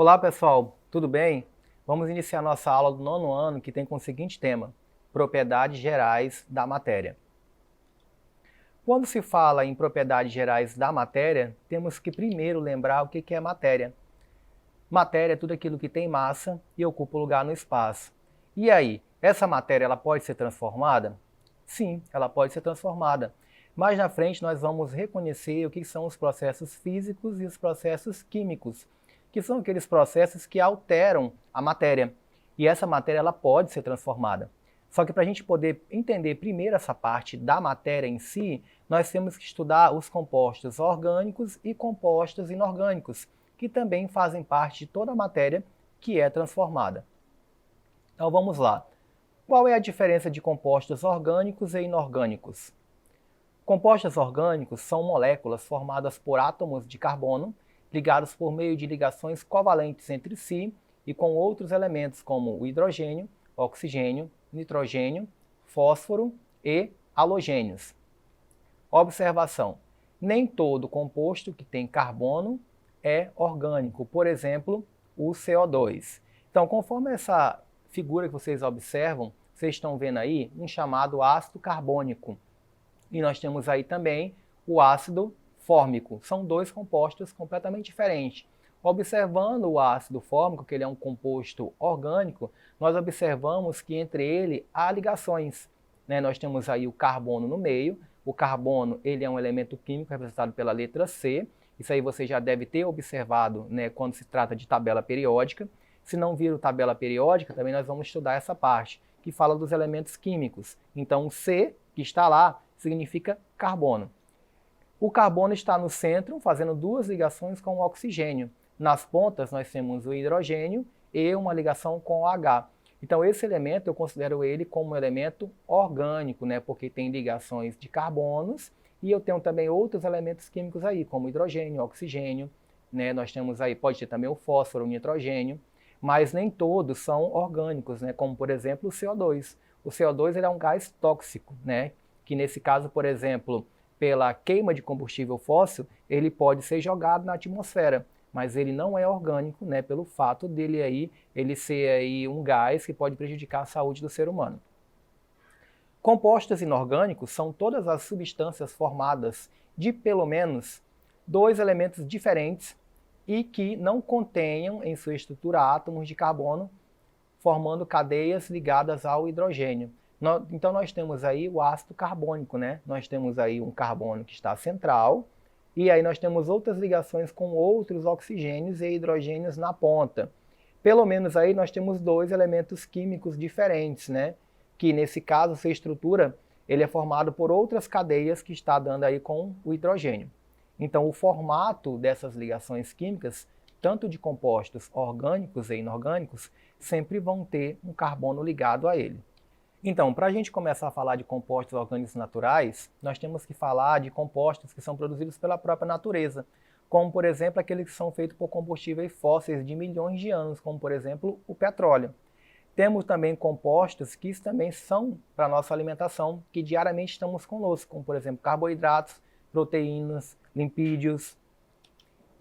Olá pessoal, tudo bem? Vamos iniciar nossa aula do 9º ano que tem como seguinte tema: propriedades gerais da matéria. Quando se fala em propriedades gerais da matéria, temos que primeiro lembrar o que é matéria. Matéria é tudo aquilo que tem massa e ocupa lugar no espaço. E aí, essa matéria ela pode ser transformada? Sim, ela pode ser transformada. Mais na frente nós vamos reconhecer o que são os processos físicos e os processos químicos, que são aqueles processos que alteram a matéria. E essa matéria ela pode ser transformada. Só que para a gente poder entender primeiro essa parte da matéria em si, nós temos que estudar os compostos orgânicos e compostos inorgânicos, que também fazem parte de toda a matéria que é transformada. Então vamos lá. Qual é a diferença de compostos orgânicos e inorgânicos? Compostos orgânicos são moléculas formadas por átomos de carbono ligados por meio de ligações covalentes entre si e com outros elementos como o hidrogênio, oxigênio, nitrogênio, fósforo e halogênios. Observação: nem todo composto que tem carbono é orgânico, por exemplo, o CO2. Então, conforme essa figura que vocês observam, vocês estão vendo aí um chamado ácido carbônico. E nós temos aí também o ácido fórmico. São dois compostos completamente diferentes. Observando o ácido fórmico, que ele é um composto orgânico, nós observamos que entre ele há ligações. Nós temos aí o carbono no meio. O carbono ele é um elemento químico representado pela letra C. Isso aí você já deve ter observado quando se trata de tabela periódica. Se não viram tabela periódica, também nós vamos estudar essa parte, que fala dos elementos químicos. Então, o C, que está lá, significa carbono. O carbono está no centro, fazendo duas ligações com o oxigênio. Nas pontas, nós temos o hidrogênio e uma ligação com o H. Então, esse elemento, eu considero ele como um elemento orgânico, porque tem ligações de carbonos, e eu tenho também outros elementos químicos aí, como hidrogênio, oxigênio, Nós temos aí, pode ter também o fósforo, o nitrogênio, mas nem todos são orgânicos, como por exemplo o CO2. O CO2 ele é um gás tóxico, que nesse caso, por exemplo, pela queima de combustível fóssil, ele pode ser jogado na atmosfera, mas ele não é orgânico, pelo fato dele aí, ele ser aí um gás que pode prejudicar a saúde do ser humano. Compostos inorgânicos são todas as substâncias formadas de pelo menos dois elementos diferentes e que não contenham em sua estrutura átomos de carbono, formando cadeias ligadas ao hidrogênio. Então nós temos aí o ácido carbônico, Nós temos aí um carbono que está central, e aí nós temos outras ligações com outros oxigênios e hidrogênios na ponta. Pelo menos aí nós temos dois elementos químicos diferentes, Que nesse caso, sua estrutura, ele é formado por outras cadeias que está dando aí com o hidrogênio. Então o formato dessas ligações químicas, tanto de compostos orgânicos e inorgânicos, sempre vão ter um carbono ligado a ele. Então, para a gente começar a falar de compostos orgânicos naturais, nós temos que falar de compostos que são produzidos pela própria natureza, como, por exemplo, aqueles que são feitos por combustíveis fósseis de milhões de anos, como, por exemplo, o petróleo. Temos também compostos que também são para a nossa alimentação, que diariamente estamos conosco, como, por exemplo, carboidratos, proteínas, lipídios.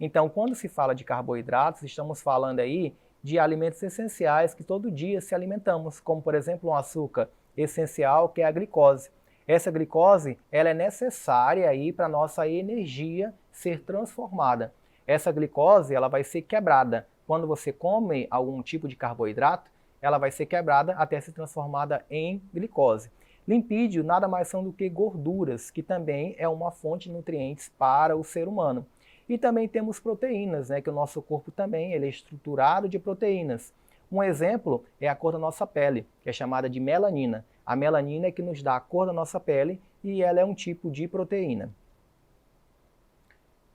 Então, quando se fala de carboidratos, estamos falando aí de alimentos essenciais que todo dia se alimentamos, como por exemplo um açúcar essencial que é a glicose. Essa glicose ela é necessária aí para a nossa energia ser transformada. Essa glicose ela vai ser quebrada. Quando você come algum tipo de carboidrato, ela vai ser quebrada até ser transformada em glicose. Lipídio nada mais são do que gorduras, que também é uma fonte de nutrientes para o ser humano. E também temos proteínas, que o nosso corpo também ele é estruturado de proteínas. Um exemplo é a cor da nossa pele, que é chamada de melanina. A melanina é que nos dá a cor da nossa pele e ela é um tipo de proteína.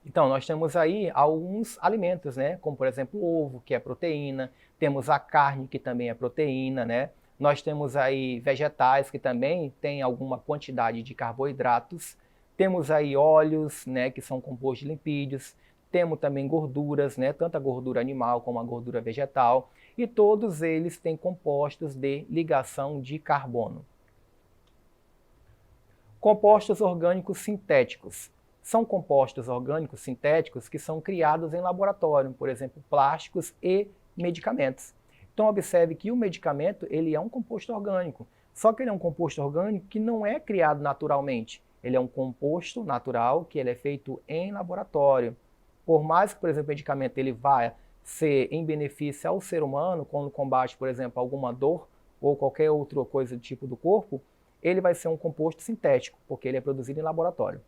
Então, nós temos aí alguns alimentos, como por exemplo o ovo, que é proteína, temos a carne, que também é proteína, Nós temos aí vegetais, que também têm alguma quantidade de carboidratos. Temos aí óleos, que são compostos de lipídios. Temos também gorduras, tanto a gordura animal como a gordura vegetal. E todos eles têm compostos de ligação de carbono. Compostos orgânicos sintéticos são compostos orgânicos sintéticos que são criados em laboratório, por exemplo, plásticos e medicamentos. Então observe que o medicamento ele é um composto orgânico, só que ele é um composto orgânico que não é criado naturalmente. Ele é um composto natural que ele é feito em laboratório. Por mais que, por exemplo, o medicamento ele vá ser em benefício ao ser humano, quando combate, por exemplo, alguma dor ou qualquer outra coisa do tipo do corpo, ele vai ser um composto sintético, porque ele é produzido em laboratório.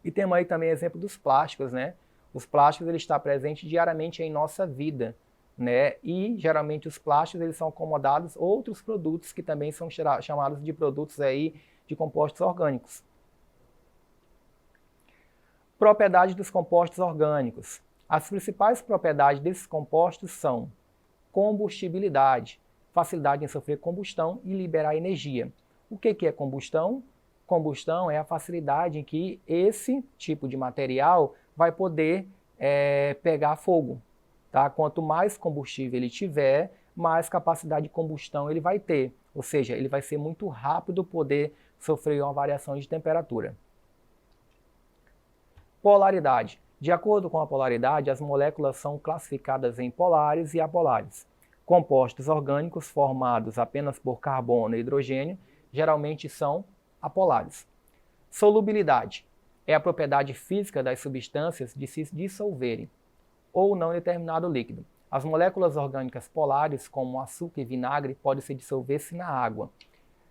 E temos aí também exemplo dos plásticos, né? Os plásticos ele está presente diariamente em nossa vida, né? E geralmente os plásticos eles são acomodados outros produtos que também são chamados de produtos aí de compostos orgânicos. Propriedades dos compostos orgânicos. As principais propriedades desses compostos são combustibilidade, facilidade em sofrer combustão e liberar energia. O que é combustão? Combustão é a facilidade em que esse tipo de material vai poder pegar fogo. Tá? Quanto mais combustível ele tiver, mais capacidade de combustão ele vai ter. Ou seja, ele vai ser muito rápido poder sofrer uma variação de temperatura. Polaridade. De acordo com a polaridade, as moléculas são classificadas em polares e apolares. Compostos orgânicos formados apenas por carbono e hidrogênio geralmente são apolares. Solubilidade é a propriedade física das substâncias de se dissolverem ou não em determinado líquido. As moléculas orgânicas polares, como açúcar e vinagre, podem se dissolver-se na água.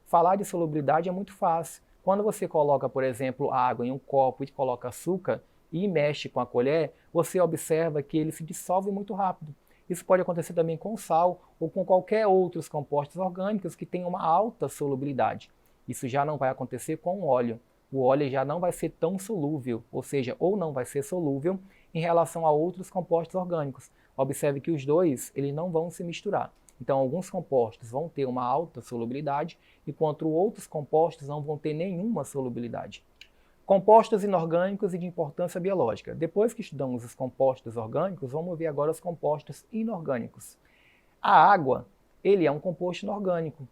Falar de solubilidade é muito fácil. Quando você coloca, por exemplo, água em um copo e coloca açúcar e mexe com a colher, você observa que ele se dissolve muito rápido. Isso pode acontecer também com sal ou com qualquer outros compostos orgânicos que tenham uma alta solubilidade. Isso já não vai acontecer com o óleo. O óleo já não vai ser tão solúvel, ou seja, ou não vai ser solúvel em relação a outros compostos orgânicos. Observe que os dois eles não vão se misturar. Então, alguns compostos vão ter uma alta solubilidade, enquanto outros compostos não vão ter nenhuma solubilidade. Compostos inorgânicos e de importância biológica. Depois que estudamos os compostos orgânicos, vamos ver agora os compostos inorgânicos. A água, ele é um composto inorgânico,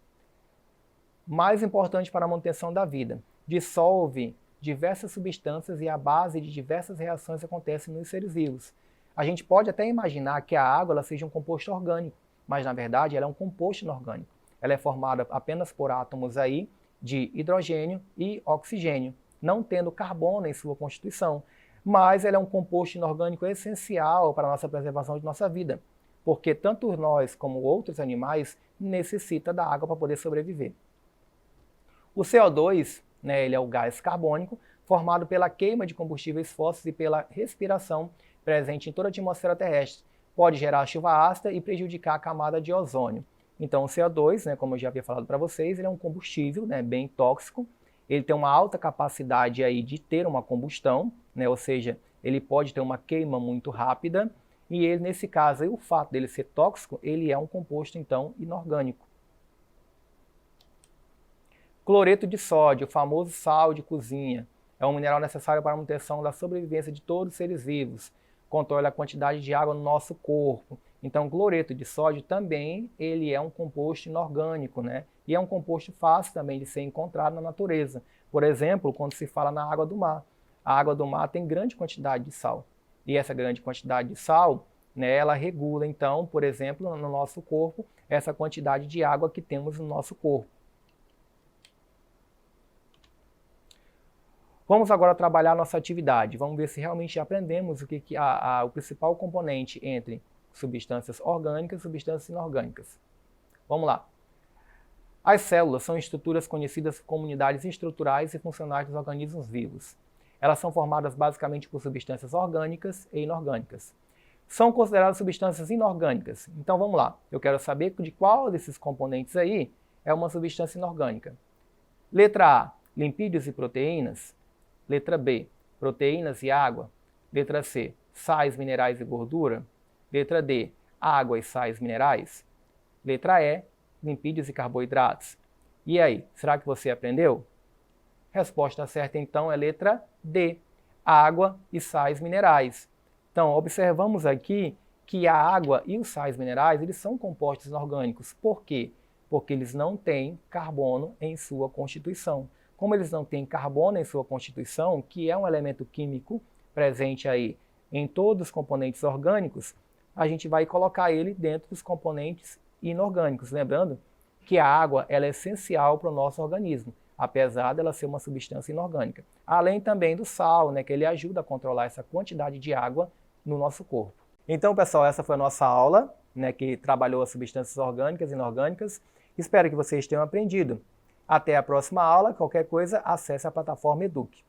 mais importante para a manutenção da vida. Dissolve diversas substâncias e a base de diversas reações acontece nos seres vivos. A gente pode até imaginar que a água ela seja um composto orgânico, mas na verdade ela é um composto inorgânico. Ela é formada apenas por átomos aí de hidrogênio e oxigênio, não tendo carbono em sua constituição. Mas ela é um composto inorgânico essencial para a nossa preservação de nossa vida, porque tanto nós como outros animais necessitam da água para poder sobreviver. O CO2, né, ele é o gás carbônico, formado pela queima de combustíveis fósseis e pela respiração presente em toda a atmosfera terrestre. Pode gerar chuva ácida e prejudicar a camada de ozônio. Então o CO2, né, como eu já havia falado para vocês, ele é um combustível, né, bem tóxico. Ele tem uma alta capacidade aí de ter uma combustão, né, ou seja, ele pode ter uma queima muito rápida. E ele, nesse caso, aí, o fato dele ser tóxico, ele é um composto, então, inorgânico. Cloreto de sódio, o famoso sal de cozinha, é um mineral necessário para a manutenção da sobrevivência de todos os seres vivos. Controla a quantidade de água no nosso corpo. Então, cloreto de sódio também ele é um composto inorgânico, né? E é um composto fácil também de ser encontrado na natureza. Por exemplo, quando se fala na água do mar. A água do mar tem grande quantidade de sal. E essa grande quantidade de sal, né, ela regula, então, por exemplo, no nosso corpo, essa quantidade de água que temos no nosso corpo. Vamos agora trabalhar a nossa atividade. Vamos ver se realmente aprendemos o o principal componente entre substâncias orgânicas e substâncias inorgânicas. Vamos lá. As células são estruturas conhecidas como unidades estruturais e funcionais dos organismos vivos. Elas são formadas basicamente por substâncias orgânicas e inorgânicas. São consideradas substâncias inorgânicas. Então vamos lá. Eu quero saber de qual desses componentes aí é uma substância inorgânica. Letra A, lipídios e proteínas. Letra B, proteínas e água. Letra C, sais, minerais e gordura. Letra D, água e sais minerais. Letra E, lipídios e carboidratos. E aí, será que você aprendeu? Resposta certa então é letra D, água e sais minerais. Então, observamos aqui que a água e os sais minerais eles são compostos inorgânicos. Por quê? Porque eles não têm carbono em sua constituição. como eles não têm carbono em sua constituição, que é um elemento químico presente aí em todos os componentes orgânicos, a gente vai colocar ele dentro dos componentes inorgânicos. Lembrando que a água ela é essencial para o nosso organismo, apesar dela ser uma substância inorgânica. Além também do sal, né, que ele ajuda a controlar essa quantidade de água no nosso corpo. Então, pessoal, essa foi a nossa aula, né, que trabalhou as substâncias orgânicas e inorgânicas. Espero que vocês tenham aprendido. Até a próxima aula. Qualquer coisa, acesse a plataforma Eduque.